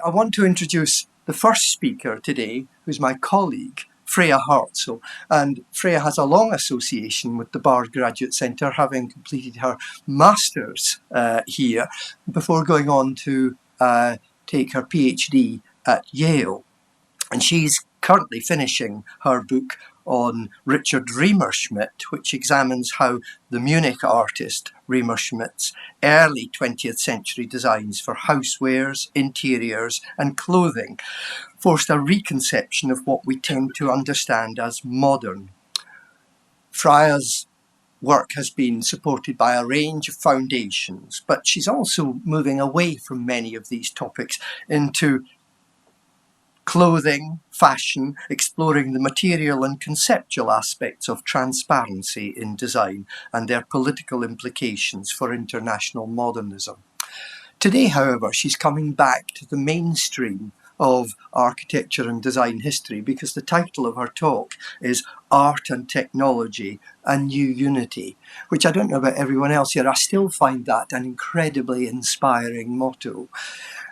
I want to introduce the first speaker today, who's my colleague, Freya Hartzell. And Freya has a long association with the Bard Graduate Centre, having completed her master's here before going on to take her PhD at Yale. And she's currently finishing her book on Richard Riemerschmidt, which examines how the Munich artist Riemerschmidt's early 20th century designs for housewares, interiors, and clothing forced a reconception of what we tend to understand as modern. Freya's work has been supported by a range of foundations, but she's also moving away from many of these topics into clothing, fashion, exploring the material and conceptual aspects of transparency in design and their political implications for international modernism. Today, however, she's coming back to the mainstream of architecture and design history because the title of her talk is Art and Technology, a New Unity, which I don't know about everyone else here. I still find that an incredibly inspiring motto.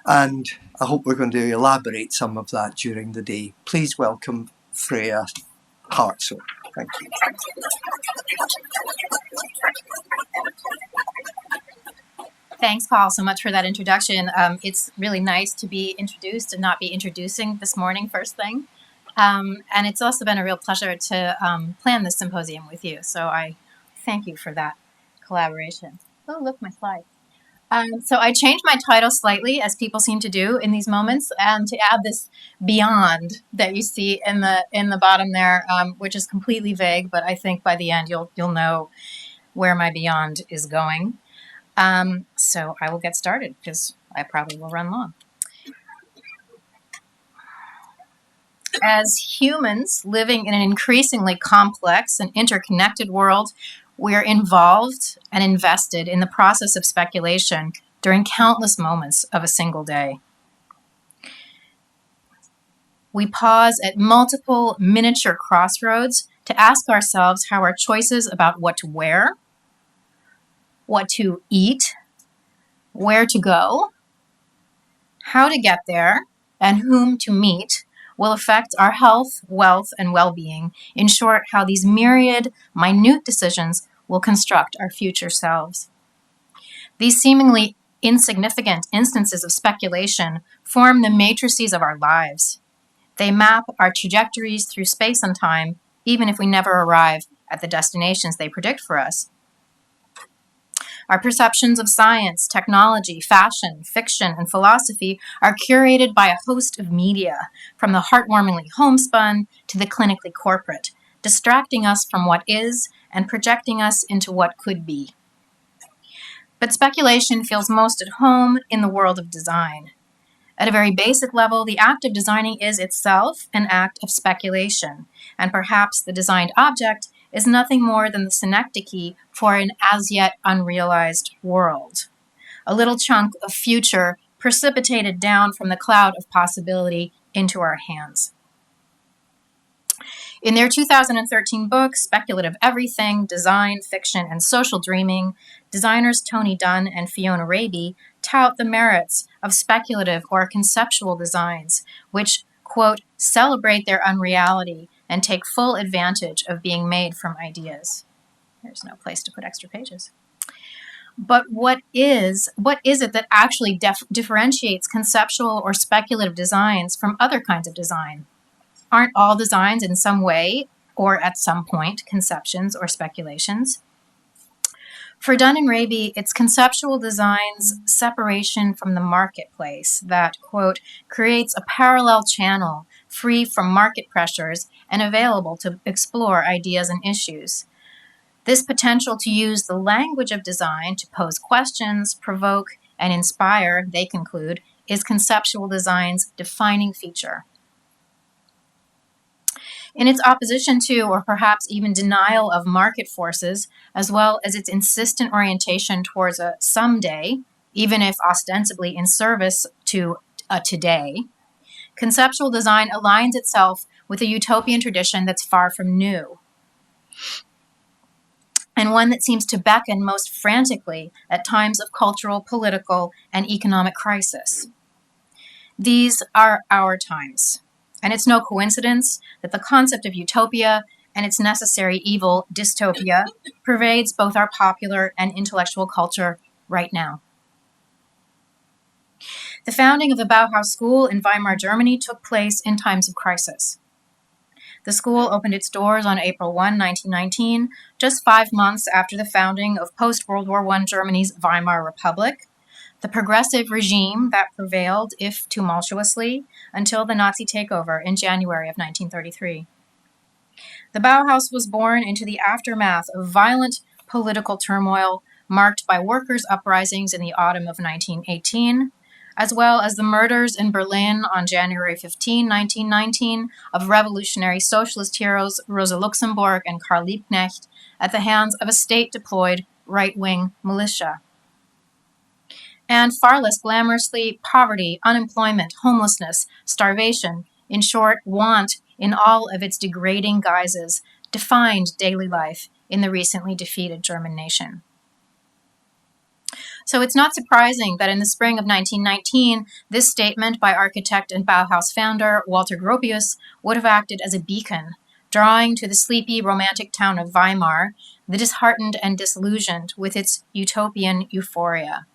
And I hope we're going to elaborate some of that during the day. Please welcome Freya Hartzell. Thank you. Thanks, Paul, so much for that introduction. It's really nice to be introduced and not be introducing this morning first thing. And it's also been a real pleasure to plan this symposium with you. So I thank you for that collaboration. Oh, look, my slide. So I changed my title slightly, as people seem to do in these moments, and to add this beyond that you see in the bottom there, which is completely vague, but I think by the end you'll know where my beyond is going. So I will get started because I probably will run long. As humans living in an increasingly complex and interconnected world, we're involved and invested in the process of speculation during countless moments of a single day. We pause at multiple miniature crossroads to ask ourselves how our choices about what to wear, what to eat, where to go, how to get there, and whom to meet will affect our health, wealth, and well-being. In short, how these myriad, minute decisions will construct our future selves. These seemingly insignificant instances of speculation form the matrices of our lives. They map our trajectories through space and time, even if we never arrive at the destinations they predict for us. Our perceptions of science, technology, fashion, fiction, and philosophy are curated by a host of media, from the heartwarmingly homespun to the clinically corporate, distracting us from what is and projecting us into what could be. But speculation feels most at home in the world of design. At a very basic level, the act of designing is itself an act of speculation, and perhaps the designed object is nothing more than the synecdoche for an as yet unrealized world. A little chunk of future precipitated down from the cloud of possibility into our hands. In their 2013 book, Speculative Everything, Design, Fiction, and Social Dreaming, designers Tony Dunn and Fiona Raby tout the merits of speculative or conceptual designs, which, quote, celebrate their unreality and take full advantage of being made from ideas. There's no place to put extra pages. But what is it that actually differentiates conceptual or speculative designs from other kinds of design? Aren't all designs in some way, or at some point, conceptions or speculations? For Dunn and Raby, it's conceptual design's separation from the marketplace that, quote, creates a parallel channel free from market pressures and available to explore ideas and issues. This potential to use the language of design to pose questions, provoke, and inspire, they conclude, is conceptual design's defining feature. In its opposition to, or perhaps even denial of market forces, as well as its insistent orientation towards a someday, even if ostensibly in service to a today, conceptual design aligns itself with a utopian tradition that's far from new, and one that seems to beckon most frantically at times of cultural, political, and economic crisis. These are our times, and it's no coincidence that the concept of utopia and its necessary evil, dystopia, pervades both our popular and intellectual culture right now. The founding of the Bauhaus School in Weimar, Germany took place in times of crisis. The school opened its doors on April 1, 1919, just 5 months after the founding of post-World War I Germany's Weimar Republic, the progressive regime that prevailed, if tumultuously, until the Nazi takeover in January of 1933. The Bauhaus was born into the aftermath of violent political turmoil marked by workers' uprisings in the autumn of 1918, as well as the murders in Berlin on January 15, 1919, of revolutionary socialist heroes Rosa Luxemburg and Karl Liebknecht at the hands of a state-deployed right-wing militia. And far less glamorously, poverty, unemployment, homelessness, starvation, in short, want in all of its degrading guises, defined daily life in the recently defeated German nation. So it's not surprising that in the spring of 1919, this statement by architect and Bauhaus founder Walter Gropius would have acted as a beacon, drawing to the sleepy, romantic town of Weimar, the disheartened and disillusioned with its utopian euphoria.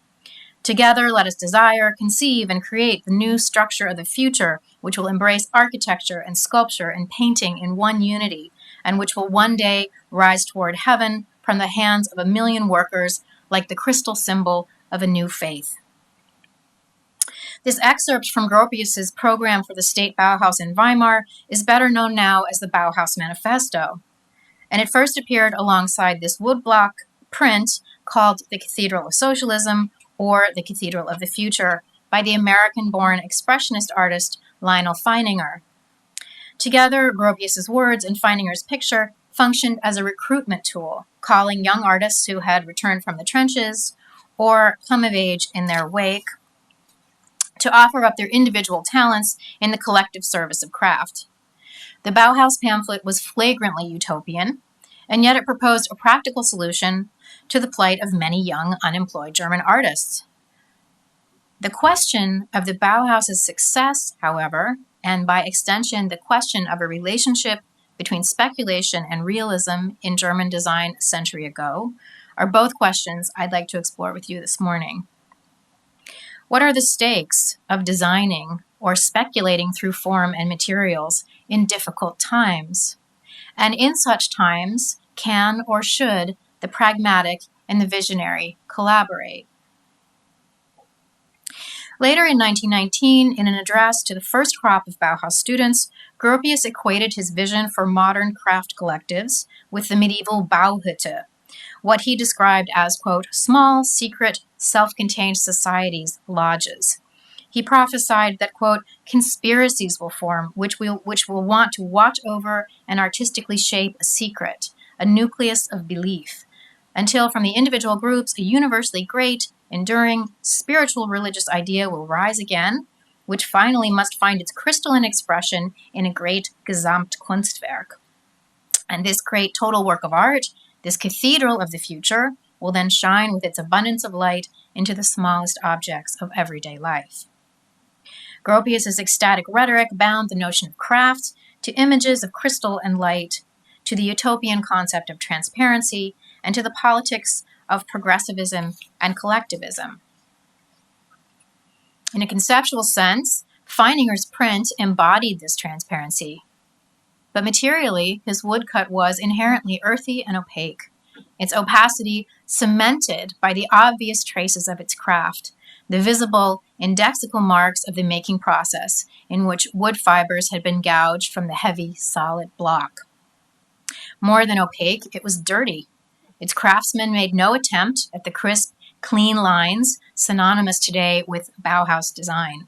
Together, let us desire, conceive, and create the new structure of the future, which will embrace architecture and sculpture and painting in one unity, and which will one day rise toward heaven from the hands of 1 million workers like the crystal symbol of a new faith. This excerpt from Gropius's program for the State Bauhaus in Weimar is better known now as the Bauhaus Manifesto, and it first appeared alongside this woodblock print called The Cathedral of Socialism, or The Cathedral of the Future, by the American-born expressionist artist Lionel Feininger. Together, Gropius's words and Feininger's picture functioned as a recruitment tool, calling young artists who had returned from the trenches or come of age in their wake to offer up their individual talents in the collective service of craft. The Bauhaus pamphlet was flagrantly utopian, and yet it proposed a practical solution to the plight of many young, unemployed German artists. The question of the Bauhaus's success, however, and by extension the question of a relationship between speculation and realism in German design a century ago, are both questions I'd like to explore with you this morning. What are the stakes of designing or speculating through form and materials in difficult times? And in such times, can or should the pragmatic and the visionary collaborate? Later in 1919, in an address to the first crop of Bauhaus students, Gropius equated his vision for modern craft collectives with the medieval Bauhütte, what he described as, quote, small, secret, self-contained societies, lodges. He prophesied that, quote, conspiracies will form which will want to watch over and artistically shape a secret, a nucleus of belief, until from the individual groups a universally great, enduring, spiritual religious idea will rise again, which finally must find its crystalline expression in a great Gesamtkunstwerk. And this great total work of art, this cathedral of the future, will then shine with its abundance of light into the smallest objects of everyday life. Gropius's ecstatic rhetoric bound the notion of craft to images of crystal and light, to the utopian concept of transparency, and to the politics of progressivism and collectivism. In a conceptual sense, Feininger's print embodied this transparency, but materially, his woodcut was inherently earthy and opaque, its opacity cemented by the obvious traces of its craft, the visible, indexical marks of the making process in which wood fibers had been gouged from the heavy, solid block. More than opaque, it was dirty. Its craftsmen made no attempt at the crisp, clean lines synonymous today with Bauhaus design.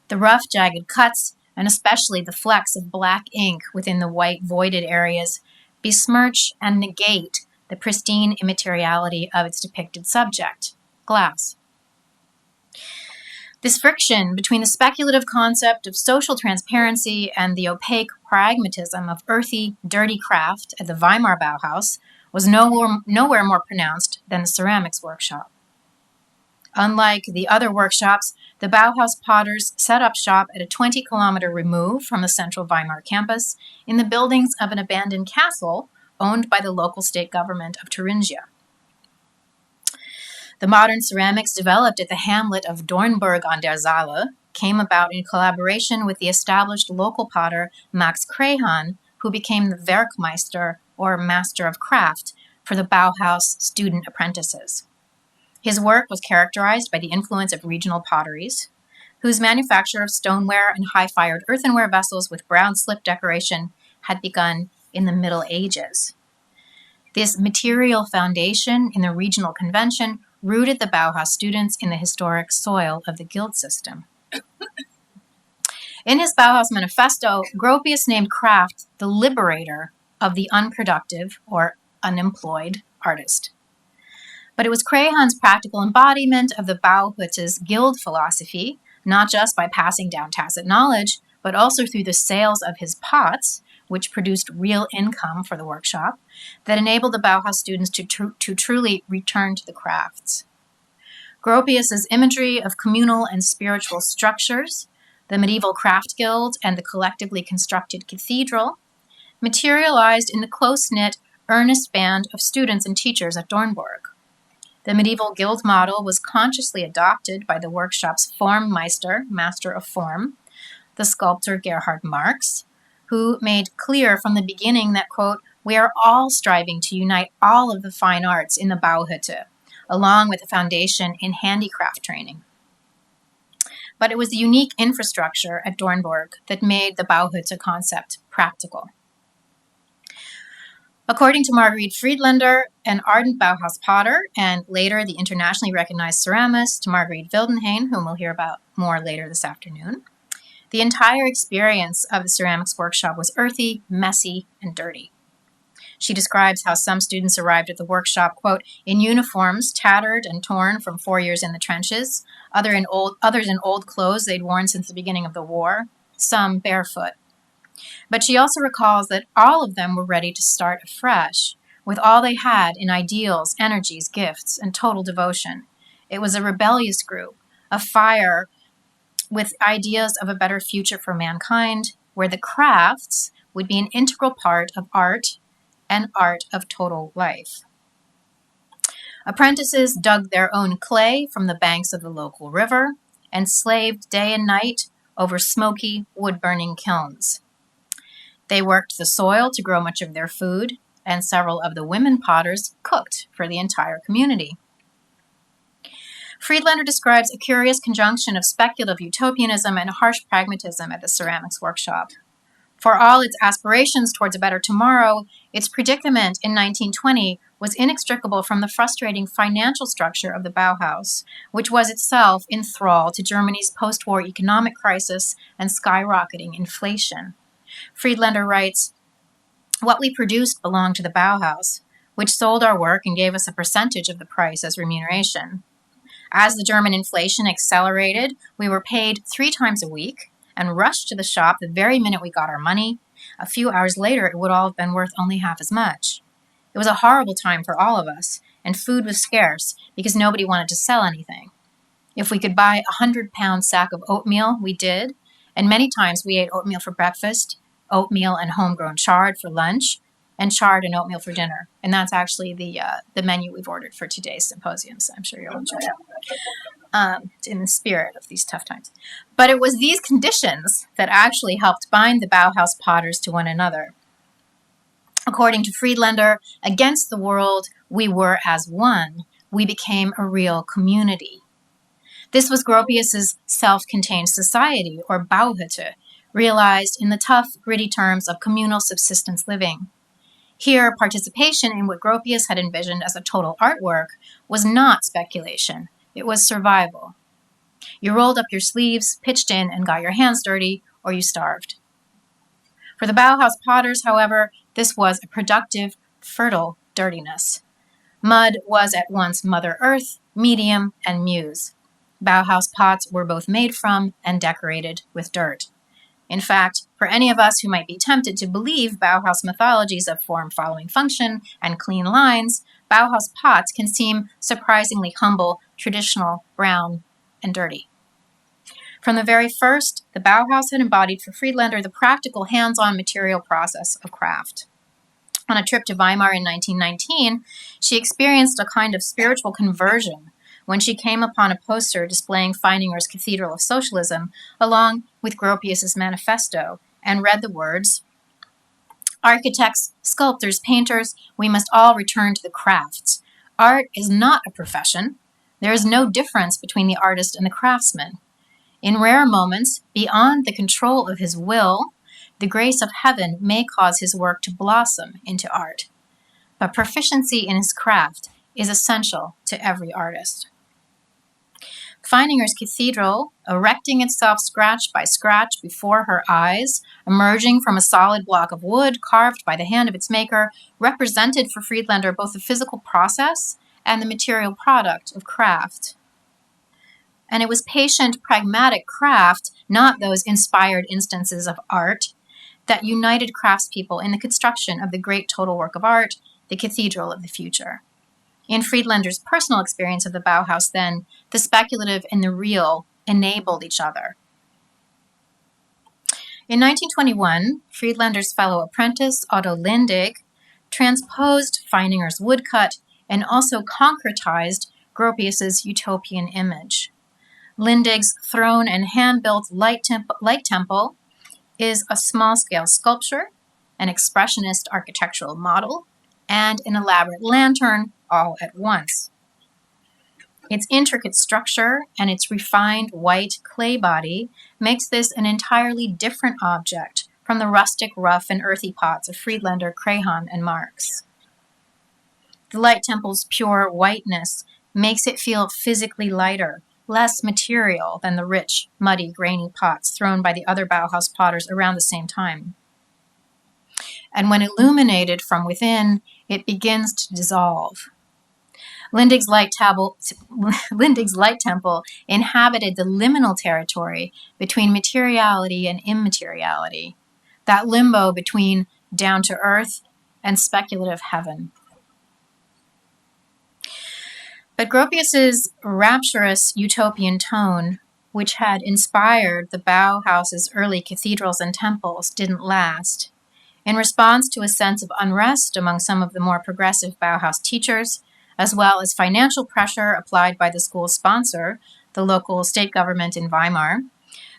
The rough, jagged cuts, and especially the flecks of black ink within the white voided areas, besmirch and negate the pristine immateriality of its depicted subject, glass. This friction between the speculative concept of social transparency and the opaque pragmatism of earthy, dirty craft at the Weimar Bauhaus was nowhere more pronounced than the ceramics workshop. Unlike the other workshops, the Bauhaus potters set up shop at a 20-kilometer remove from the central Weimar campus in the buildings of an abandoned castle owned by the local state government of Thuringia. The modern ceramics developed at the hamlet of Dornburg an der Saale came about in collaboration with the established local potter Max Krehan, who became the Werkmeister, or master of craft, for the Bauhaus student apprentices. His work was characterized by the influence of regional potteries, whose manufacture of stoneware and high-fired earthenware vessels with brown slip decoration had begun in the Middle Ages. This material foundation in the regional convention rooted the Bauhaus students in the historic soil of the guild system. In his Bauhaus manifesto, Gropius named craft the liberator of the unproductive or unemployed artist. But it was Krehan's practical embodiment of the Bauhütte's guild philosophy, not just by passing down tacit knowledge, but also through the sales of his pots, which produced real income for the workshop, that enabled the Bauhaus students to truly return to the crafts. Gropius's imagery of communal and spiritual structures, the medieval craft guild, and the collectively constructed cathedral, materialized in the close-knit, earnest band of students and teachers at Dornburg. The medieval guild model was consciously adopted by the workshop's Formmeister, master of form, the sculptor Gerhard Marx, who made clear from the beginning that, quote, "We are all striving to unite all of the fine arts in the Bauhütte, along with a foundation in handicraft training." But it was the unique infrastructure at Dornburg that made the Bauhütte concept practical. According to Marguerite Friedlander, an ardent Bauhaus potter, and later the internationally recognized ceramist Marguerite Wildenhain, whom we'll hear about more later this afternoon, the entire experience of the ceramics workshop was earthy, messy, and dirty. She describes how some students arrived at the workshop, quote, in uniforms tattered and torn from 4 years in the trenches, others in old clothes they'd worn since the beginning of the war, some barefoot. But she also recalls that all of them were ready to start afresh, with all they had in ideals, energies, gifts, and total devotion. It was a rebellious group, a fire with ideas of a better future for mankind, where the crafts would be an integral part of art and art of total life. Apprentices dug their own clay from the banks of the local river and slaved day and night over smoky, wood-burning kilns. They worked the soil to grow much of their food, and several of the women potters cooked for the entire community. Friedlander describes a curious conjunction of speculative utopianism and harsh pragmatism at the ceramics workshop. For all its aspirations towards a better tomorrow, its predicament in 1920 was inextricable from the frustrating financial structure of the Bauhaus, which was itself in thrall to Germany's post-war economic crisis and skyrocketing inflation. Friedlander writes, "What we produced belonged to the Bauhaus, which sold our work and gave us a percentage of the price as remuneration. As the German inflation accelerated, we were paid 3 times a week and rushed to the shop the very minute we got our money. A few hours later, it would all have been worth only half as much. It was a horrible time for all of us, and food was scarce because nobody wanted to sell anything. If we could buy a 100-pound sack of oatmeal, we did, and many times we ate oatmeal for breakfast, oatmeal and homegrown chard for lunch, and chard and oatmeal for dinner." And that's actually the menu we've ordered for today's symposium, so I'm sure you'll enjoy it. In the spirit of these tough times. But it was these conditions that actually helped bind the Bauhaus potters to one another. According to Friedlander, against the world, we were as one. We became a real community. This was Gropius's self-contained society, or Bauhütte, realized in the tough, gritty terms of communal subsistence living. Here, participation in what Gropius had envisioned as a total artwork was not speculation. It was survival. You rolled up your sleeves, pitched in, and got your hands dirty, or you starved. For the Bauhaus potters, however, this was a productive, fertile dirtiness. Mud was at once Mother Earth, medium, and muse. Bauhaus pots were both made from and decorated with dirt. In fact, for any of us who might be tempted to believe Bauhaus mythologies of form following function and clean lines, Bauhaus pots can seem surprisingly humble, traditional, brown, and dirty. From the very first, the Bauhaus had embodied for Friedlander the practical, hands-on material process of craft. On a trip to Weimar in 1919, she experienced a kind of spiritual conversion when she came upon a poster displaying Feininger's Cathedral of Socialism along with Gropius's manifesto and read the words, "Architects, sculptors, painters, we must all return to the crafts. Art is not a profession. There is no difference between the artist and the craftsman. In rare moments, beyond the control of his will, the grace of heaven may cause his work to blossom into art. But proficiency in his craft is essential to every artist." Feininger's cathedral, erecting itself scratch by scratch before her eyes, emerging from a solid block of wood carved by the hand of its maker, represented for Friedlander both the physical process and the material product of craft. And it was patient, pragmatic craft, not those inspired instances of art, that united craftspeople in the construction of the great total work of art, the Cathedral of the Future. In Friedlander's personal experience of the Bauhaus then, the speculative and the real enabled each other. In 1921, Friedlander's fellow apprentice, Otto Lindig, transposed Feininger's woodcut and also concretized Gropius's utopian image. Lindig's throne and hand-built light temple is a small-scale sculpture, an expressionist architectural model, and an elaborate lantern all at once. Its intricate structure and its refined white clay body makes this an entirely different object from the rustic, rough, and earthy pots of Friedlander, Crahan, and Marx. The light temple's pure whiteness makes it feel physically lighter, less material than the rich, muddy, grainy pots thrown by the other Bauhaus potters around the same time. And when illuminated from within, it begins to dissolve. Lindig's light temple inhabited the liminal territory between materiality and immateriality, that limbo between down to earth and speculative heaven. But Gropius's rapturous utopian tone, which had inspired the Bauhaus's early cathedrals and temples, didn't last. In response to a sense of unrest among some of the more progressive Bauhaus teachers, as well as financial pressure applied by the school's sponsor, the local state government in Weimar,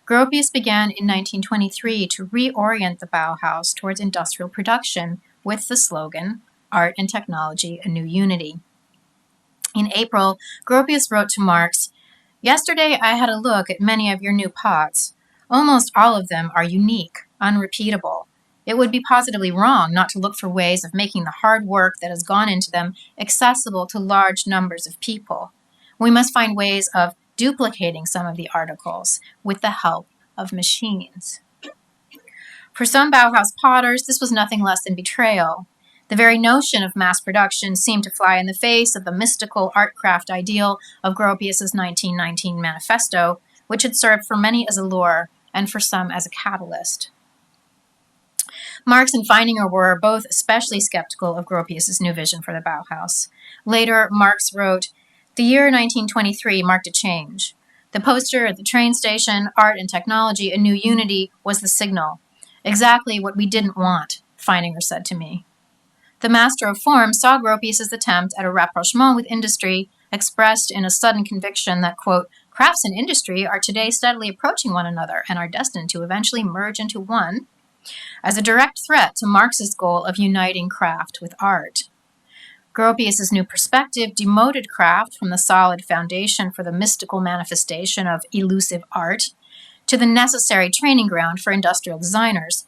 Gropius began in 1923 to reorient the Bauhaus towards industrial production with the slogan, "Art and Technology, a New Unity." In April, Gropius wrote to Marx, "Yesterday I had a look at many of your new pots. Almost all of them are unique, unrepeatable. It would be positively wrong not to look for ways of making the hard work that has gone into them accessible to large numbers of people. We must find ways of duplicating some of the articles with the help of machines." For some Bauhaus potters, this was nothing less than betrayal. The very notion of mass production seemed to fly in the face of the mystical art-craft ideal of Gropius's 1919 manifesto, which had served for many as a lure and for some as a catalyst. Marx and Feininger were both especially skeptical of Gropius's new vision for the Bauhaus. Later, Marx wrote, "The year 1923 marked a change. The poster at the train station, Art and Technology, a New Unity, was the signal. Exactly what we didn't want," Feininger said to me. The master of form saw Gropius's attempt at a rapprochement with industry, expressed in a sudden conviction that, quote, "crafts and industry are today steadily approaching one another and are destined to eventually merge into one," as a direct threat to Marx's goal of uniting craft with art. Gropius's new perspective demoted craft from the solid foundation for the mystical manifestation of elusive art to the necessary training ground for industrial designers.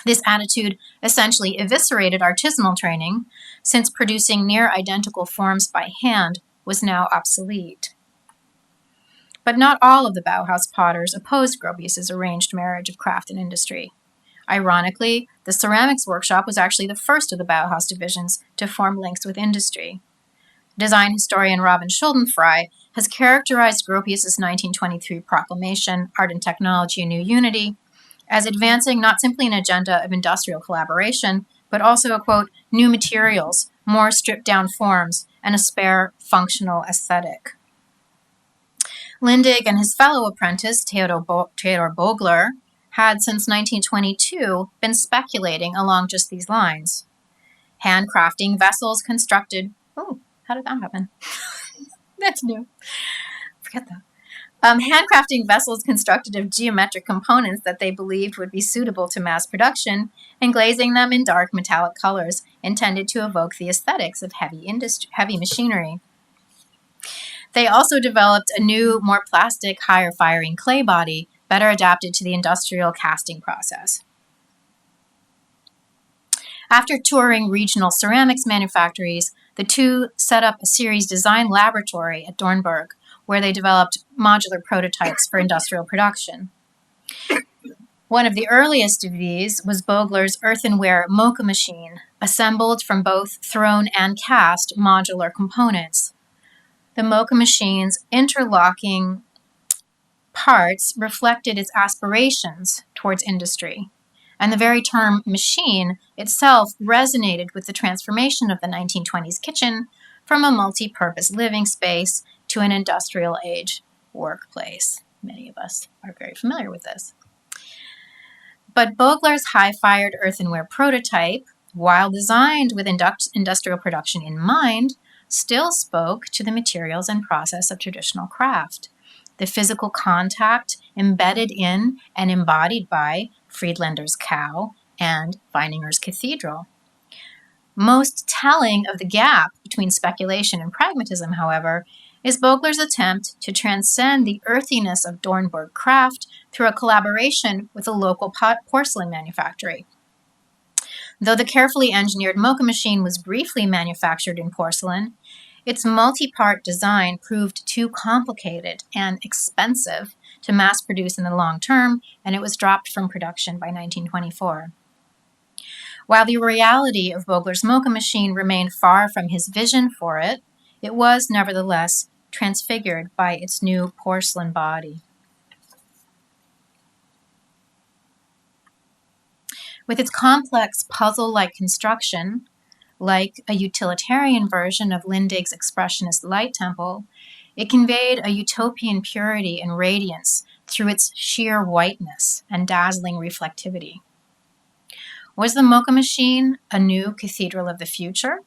This attitude essentially eviscerated artisanal training, since producing near-identical forms by hand was now obsolete. But not all of the Bauhaus potters opposed Gropius's arranged marriage of craft and industry. Ironically, the ceramics workshop was actually the first of the Bauhaus divisions to form links with industry. Design historian Robin Schuldenfrei has characterized Gropius's 1923 proclamation, Art and Technology, a New Unity, as advancing not simply an agenda of industrial collaboration, but also a, quote, "new materials, more stripped-down forms, and a spare, functional aesthetic." Lindig and his fellow apprentice, Theodor Bogler, had since 1922 been speculating along just these lines. Handcrafting vessels constructed... Oh, how did that happen? That's new. Forget that. Handcrafting vessels constructed of geometric components that they believed would be suitable to mass production and glazing them in dark metallic colors intended to evoke the aesthetics of heavy machinery. They also developed a new, more plastic, higher firing clay body, better adapted to the industrial casting process. After touring regional ceramics manufactories, the two set up a series design laboratory at Dornberg, where they developed modular prototypes for industrial production. One of the earliest of these was Bogler's earthenware mocha machine, assembled from both thrown and cast modular components. The mocha machine's interlocking parts reflected its aspirations towards industry, and the very term machine itself resonated with the transformation of the 1920s kitchen from a multi-purpose living space to an industrial age workplace. Many of us are very familiar with this. But Bogler's high-fired earthenware prototype, while designed with industrial production in mind, still spoke to the materials and process of traditional craft, the physical contact embedded in and embodied by Friedlander's cow and Weininger's cathedral. Most telling of the gap between speculation and pragmatism, however, is Bogler's attempt to transcend the earthiness of Dornberg craft through a collaboration with a local porcelain manufacturer. Though the carefully engineered mocha machine was briefly manufactured in porcelain, its multi-part design proved too complicated and expensive to mass produce in the long term, and it was dropped from production by 1924. While the reality of Bogler's mocha machine remained far from his vision for it, it was nevertheless transfigured by its new porcelain body. With its complex puzzle-like construction, like a utilitarian version of Lindig's expressionist light temple, it conveyed a utopian purity and radiance through its sheer whiteness and dazzling reflectivity. Was the mocha machine a new cathedral of the future?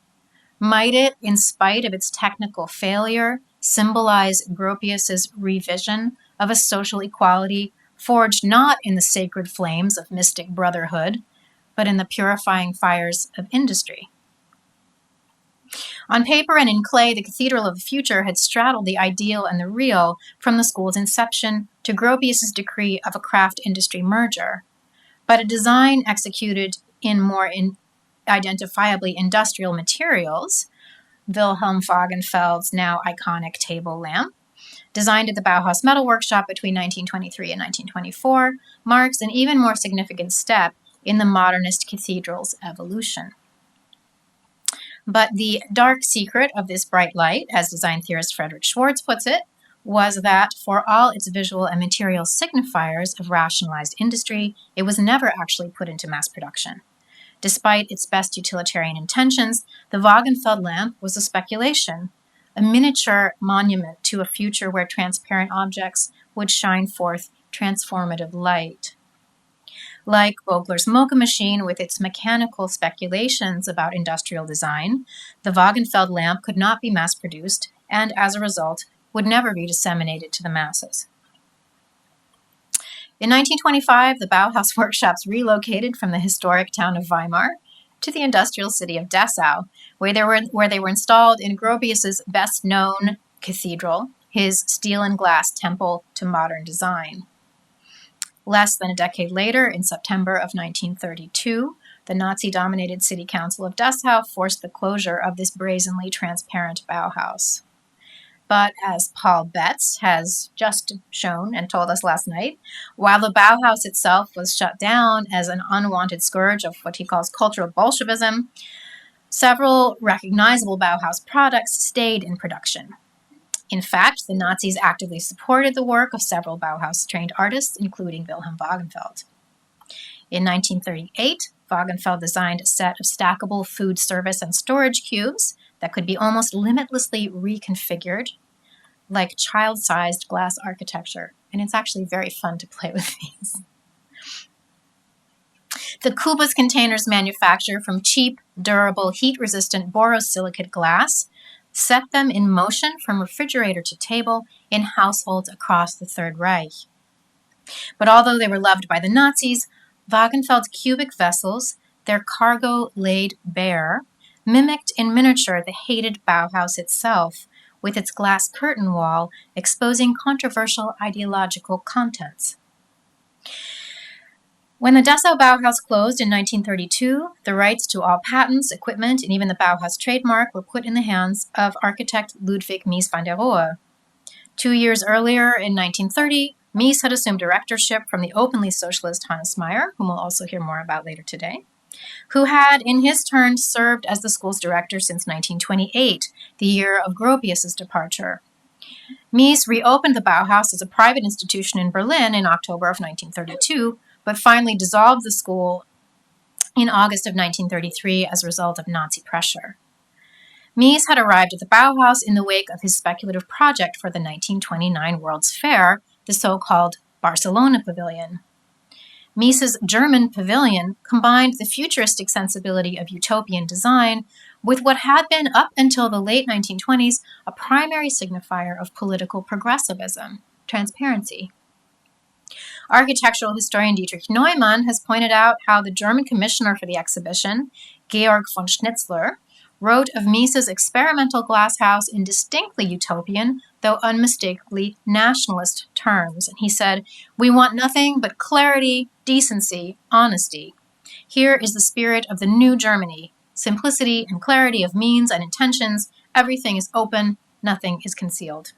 Might it, in spite of its technical failure, symbolize Gropius's revision of a social equality forged not in the sacred flames of mystic brotherhood, but in the purifying fires of industry? On paper and in clay, the Cathedral of the Future had straddled the ideal and the real from the school's inception to Gropius's decree of a craft-industry merger. But a design executed in more identifiably industrial materials, Wilhelm Wagenfeld's now iconic table lamp, designed at the Bauhaus Metal Workshop between 1923 and 1924, marks an even more significant step in the modernist cathedral's evolution. But the dark secret of this bright light, as design theorist Frederick Schwartz puts it, was that for all its visual and material signifiers of rationalized industry, it was never actually put into mass production. Despite its best utilitarian intentions, the Wagenfeld lamp was a speculation, a miniature monument to a future where transparent objects would shine forth transformative light. Like Bogler's mocha machine with its mechanical speculations about industrial design, the Wagenfeld lamp could not be mass-produced and, as a result, would never be disseminated to the masses. In 1925, the Bauhaus Workshops relocated from the historic town of Weimar to the industrial city of Dessau, where they were installed in Gropius's best-known cathedral, his steel and glass temple to modern design. Less than a decade later, in September of 1932, the Nazi-dominated city council of Dessau forced the closure of this brazenly transparent Bauhaus. But as Paul Betts has just shown and told us last night, while the Bauhaus itself was shut down as an unwanted scourge of what he calls cultural Bolshevism, several recognizable Bauhaus products stayed in production. In fact, the Nazis actively supported the work of several Bauhaus-trained artists, including Wilhelm Wagenfeld. In 1938, Wagenfeld designed a set of stackable food service and storage cubes that could be almost limitlessly reconfigured. like child-sized glass architecture, and it's actually very fun to play with these. The Kubus containers manufacture from cheap, durable, heat-resistant borosilicate glass set them in motion from refrigerator to table in households across the Third Reich. But although they were loved by the Nazis, Wagenfeld's cubic vessels, their cargo laid bare, mimicked in miniature the hated Bauhaus itself, with its glass curtain wall exposing controversial ideological contents. When the Dessau Bauhaus closed in 1932, the rights to all patents, equipment, and even the Bauhaus trademark were put in the hands of architect Ludwig Mies van der Rohe. 2 years earlier, in 1930, Mies had assumed directorship from the openly socialist Hannes Meyer, whom we'll also hear more about later today, who had, in his turn, served as the school's director since 1928, the year of Gropius's departure. Mies reopened the Bauhaus as a private institution in Berlin in October of 1932, but finally dissolved the school in August of 1933 as a result of Nazi pressure. Mies had arrived at the Bauhaus in the wake of his speculative project for the 1929 World's Fair, the so-called Barcelona Pavilion. Mies's German pavilion combined the futuristic sensibility of utopian design with what had been, up until the late 1920s, a primary signifier of political progressivism, transparency. Architectural historian Dietrich Neumann has pointed out how the German commissioner for the exhibition, Georg von Schnitzler, wrote of Mies's experimental glasshouse in distinctly utopian, though unmistakably nationalist terms. And he said, "We want nothing but clarity, decency, honesty. Here is the spirit of the new Germany, simplicity and clarity of means and intentions. Everything is open, nothing is concealed."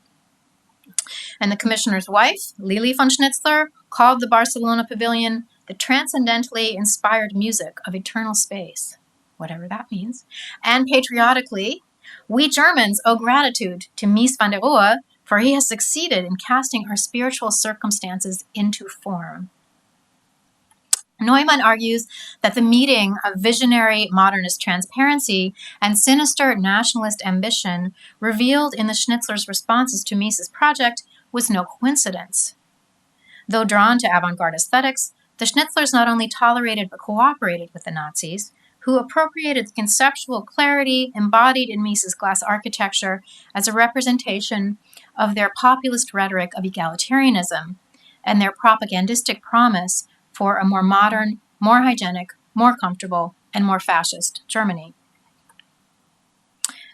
And the commissioner's wife, Lili von Schnitzler, called the Barcelona Pavilion the transcendently inspired music of eternal space, whatever that means. And patriotically, "We Germans owe gratitude to Mies van der Rohe, for he has succeeded in casting our spiritual circumstances into form." Neumann argues that the meeting of visionary modernist transparency and sinister nationalist ambition revealed in the Schnitzler's responses to Mies's project was no coincidence. Though drawn to avant-garde aesthetics, the Schnitzlers not only tolerated but cooperated with the Nazis, who appropriated the conceptual clarity embodied in Mies's glass architecture as a representation of their populist rhetoric of egalitarianism and their propagandistic promise for a more modern, more hygienic, more comfortable, and more fascist Germany.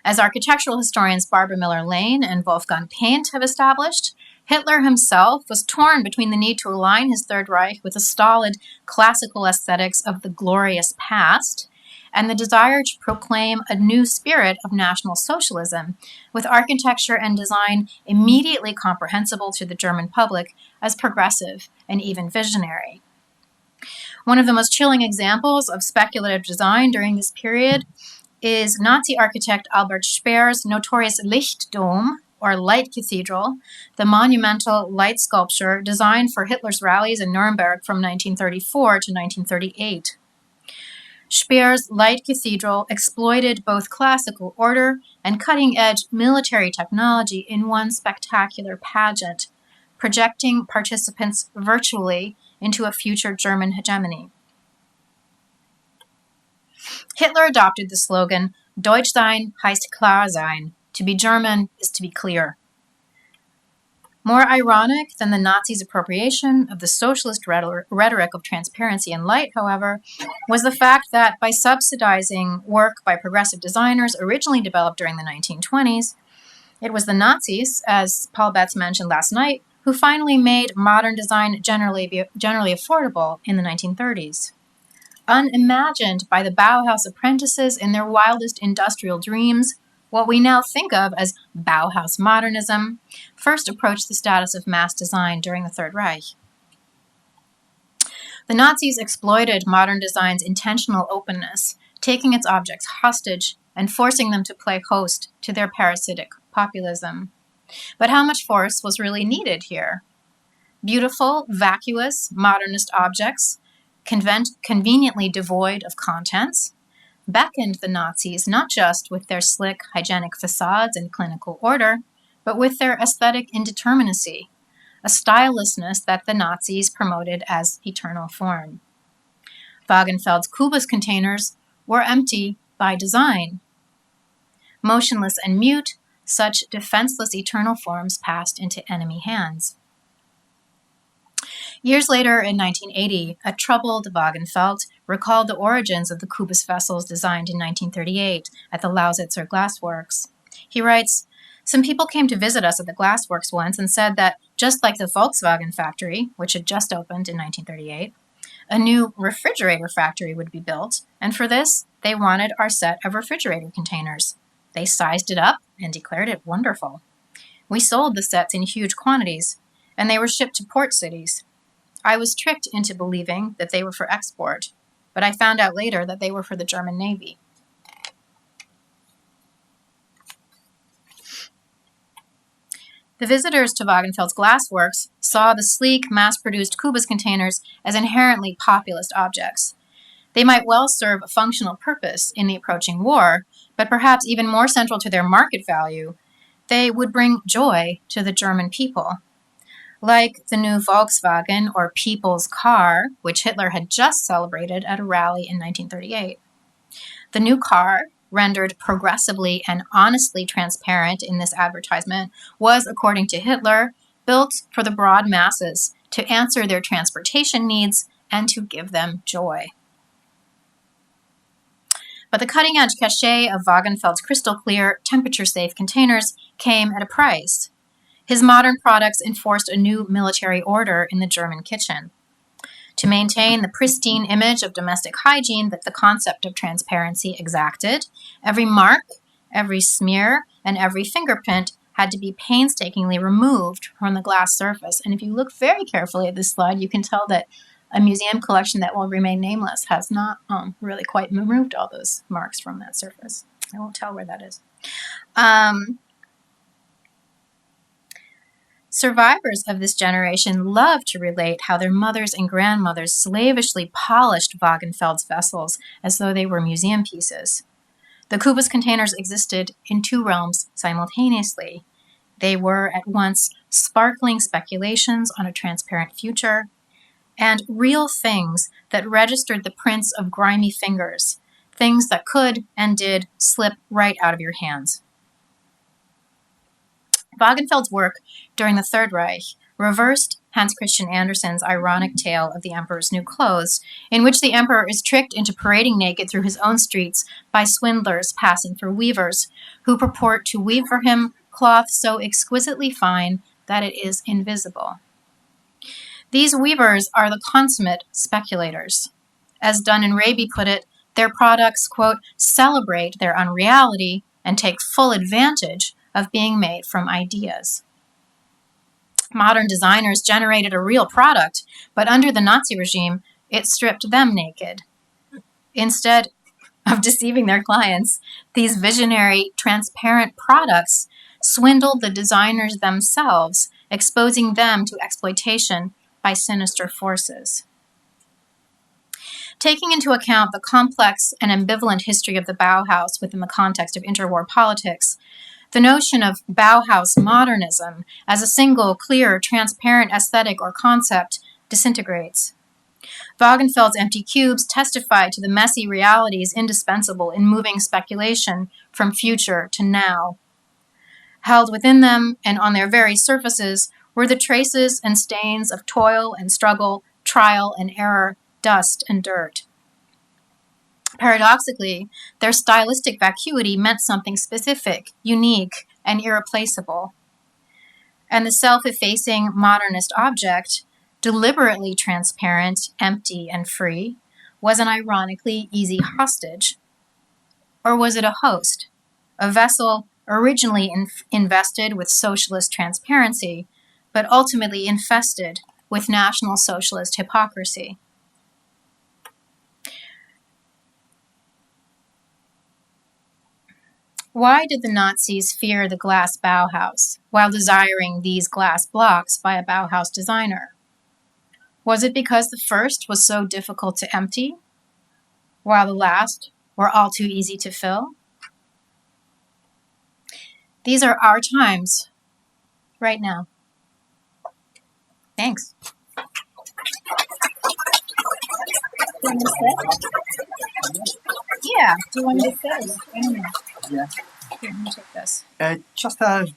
As architectural historians Barbara Miller-Lane and Wolfgang Paint have established, Hitler himself was torn between the need to align his Third Reich with the stolid classical aesthetics of the glorious past and the desire to proclaim a new spirit of National Socialism, with architecture and design immediately comprehensible to the German public as progressive and even visionary. One of the most chilling examples of speculative design during this period is Nazi architect Albert Speer's notorious Lichtdom, or Light Cathedral, the monumental light sculpture designed for Hitler's rallies in Nuremberg from 1934 to 1938. Speer's Light Cathedral exploited both classical order and cutting-edge military technology in one spectacular pageant, projecting participants virtually into a future German hegemony. Hitler adopted the slogan, "Deutsch sein heißt klar sein." To be German is to be clear. More ironic than the Nazis' appropriation of the socialist rhetoric of transparency and light, however, was the fact that by subsidizing work by progressive designers originally developed during the 1920s, it was the Nazis, as Paul Betts mentioned last night, who finally made modern design generally affordable in the 1930s. Unimagined by the Bauhaus apprentices in their wildest industrial dreams, what we now think of as Bauhaus modernism first approached the status of mass design during the Third Reich. The Nazis exploited modern design's intentional openness, taking its objects hostage and forcing them to play host to their parasitic populism. But how much force was really needed here? Beautiful, vacuous, modernist objects, conveniently devoid of contents, beckoned the Nazis not just with their slick, hygienic facades and clinical order, but with their aesthetic indeterminacy, a stylelessness that the Nazis promoted as eternal form. Wagenfeld's Kubus containers were empty by design. Motionless and mute, such defenseless eternal forms passed into enemy hands. Years later, in 1980, a troubled Wagenfeld recalled the origins of the Kubus vessels designed in 1938 at the Lausitzer Glassworks. He writes, "Some people came to visit us at the glassworks once and said that, just like the Volkswagen factory, which had just opened in 1938, a new refrigerator factory would be built, and for this, they wanted our set of refrigerator containers. They sized it up and declared it wonderful. We sold the sets in huge quantities, and they were shipped to port cities. I was tricked into believing that they were for export, but I found out later that they were for the German Navy." The visitors to Wagenfeld's glassworks saw the sleek, mass-produced Kubus containers as inherently populist objects. They might well serve a functional purpose in the approaching war, but perhaps even more central to their market value, they would bring joy to the German people. Like the new Volkswagen, or People's Car, which Hitler had just celebrated at a rally in 1938. The new car, rendered progressively and honestly transparent in this advertisement, was, according to Hitler, built for the broad masses to answer their transportation needs and to give them joy. But the cutting-edge cachet of Wagenfeld's crystal-clear, temperature-safe containers came at a price. His modern products enforced a new military order in the German kitchen. To maintain the pristine image of domestic hygiene that the concept of transparency exacted, every mark, every smear, and every fingerprint had to be painstakingly removed from the glass surface. And if you look very carefully at this slide, you can tell that a museum collection that will remain nameless has not really quite removed all those marks from that surface. I won't tell where that is. Survivors of this generation love to relate how their mothers and grandmothers slavishly polished Wagenfeld's vessels as though they were museum pieces. The Kubus containers existed in two realms simultaneously. They were at once sparkling speculations on a transparent future and real things that registered the prints of grimy fingers, things that could and did slip right out of your hands. Wagenfeld's work during the Third Reich reversed Hans Christian Andersen's ironic tale of the Emperor's New Clothes, in which the Emperor is tricked into parading naked through his own streets by swindlers passing for weavers, who purport to weave for him cloth so exquisitely fine that it is invisible. These weavers are the consummate speculators. As Dunn and Raby put it, their products, quote, celebrate their unreality and take full advantage of being made from ideas. Modern designers generated a real product, but under the Nazi regime, it stripped them naked. Instead of deceiving their clients, these visionary, transparent products swindled the designers themselves, exposing them to exploitation by sinister forces. Taking into account the complex and ambivalent history of the Bauhaus within the context of interwar politics, the notion of Bauhaus modernism as a single, clear, transparent aesthetic or concept disintegrates. Wagenfeld's empty cubes testify to the messy realities indispensable in moving speculation from future to now. Held within them and on their very surfaces were the traces and stains of toil and struggle, trial and error, dust and dirt. Paradoxically, their stylistic vacuity meant something specific, unique, and irreplaceable. And the self-effacing modernist object, deliberately transparent, empty, and free, was an ironically easy hostage. Or was it a host, a vessel originally invested with socialist transparency, but ultimately infested with National Socialist hypocrisy? Why did the Nazis fear the glass Bauhaus while desiring these glass blocks by a Bauhaus designer? Was it because the first was so difficult to empty, while the last were all too easy to fill? These are our times, right now. Thanks. Do you want me to sit? Yeah. Do you want me to sit? Yeah. Here, let me take this. Just a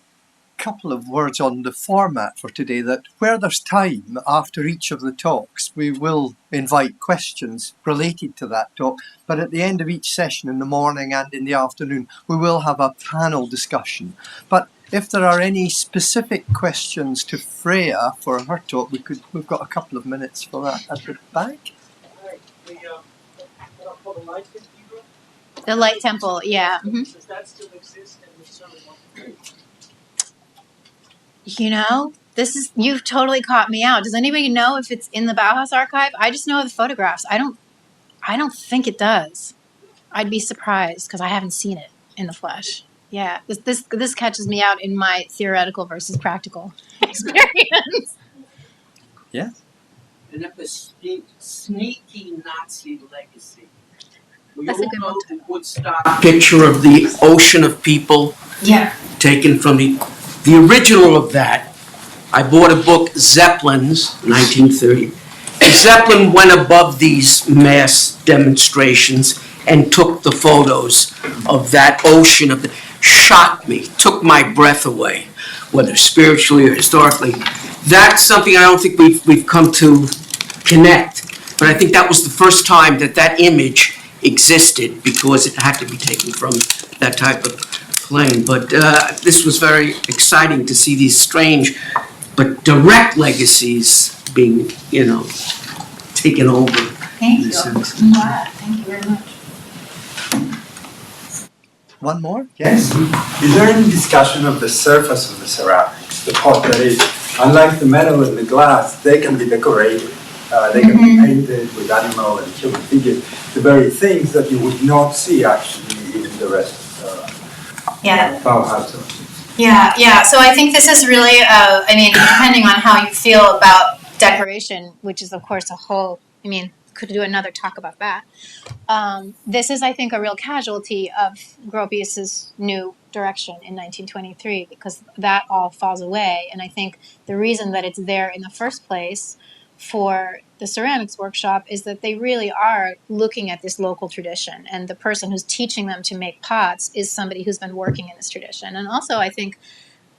couple of words on the format for today, that where there's time after each of the talks, we will invite questions related to that talk, but at the end of each session in the morning and in the afternoon, we will have a panel discussion. But if there are any specific questions to Freya for her talk, we've got a couple of minutes for that at the back. The Light Temple, yeah. Mm-hmm. Does that still exist? And if so, You know, you've totally caught me out. Does anybody know if it's in the Bauhaus archive? I just know the photographs. I don't think it does. I'd be surprised because I haven't seen it in the flesh. Yeah, this catches me out in my theoretical versus practical experience. Yeah. And if a sneaky Nazi legacy. That's a good one. The Woodstock picture of the ocean of people. Yeah. Taken from the original of that. I bought a book, Zeppelin's, 1930. And Zeppelin went above these mass demonstrations and took the photos of that ocean of the, shocked me, took my breath away, whether spiritually or historically. That's something I don't think we've come to connect. But I think that was the first time that image existed, because it had to be taken from that type of plane. But this was very exciting to see these strange but direct legacies being, taken over. Thank you. Thank you very much. One more? Yes. Is there any discussion of the surface of the ceramics, the pottery? Unlike the metal and the glass, they can be decorated. They can be painted with animal and human figures, the very things that you would not see actually in the rest of the Bauhaus. Yeah. So I think this is really, depending on how you feel about decoration, which is of course a whole, could do another talk about that. This is, I think, a real casualty of Gropius's new direction in 1923, because that all falls away. And I think the reason that it's there in the first place for the ceramics workshop is that they really are looking at this local tradition, and the person who's teaching them to make pots is somebody who's been working in this tradition. And also, I think,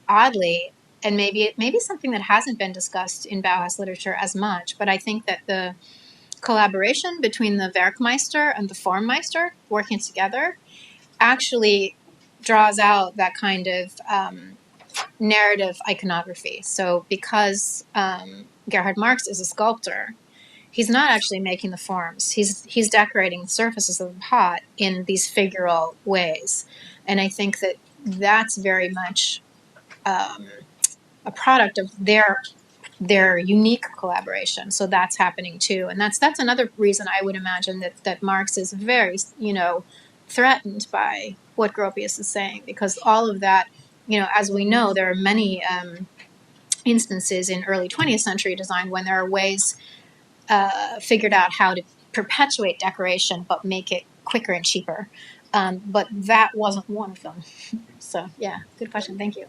oddly, and maybe something that hasn't been discussed in Bauhaus literature as much, but I think that the collaboration between the Werkmeister and the Formmeister working together actually draws out that kind of narrative iconography. So because Gerhard Marx is a sculptor, he's not actually making the forms. He's decorating the surfaces of the pot in these figural ways. And I think that that's very much a product of their unique collaboration. So that's happening too. And that's another reason I would imagine that Marx is very, threatened by what Gropius is saying, because all of that, as we know, there are many instances in early 20th century design when there are ways figured out how to perpetuate decoration but make it quicker and cheaper. But that wasn't one of them. So, yeah, good question. Thank you.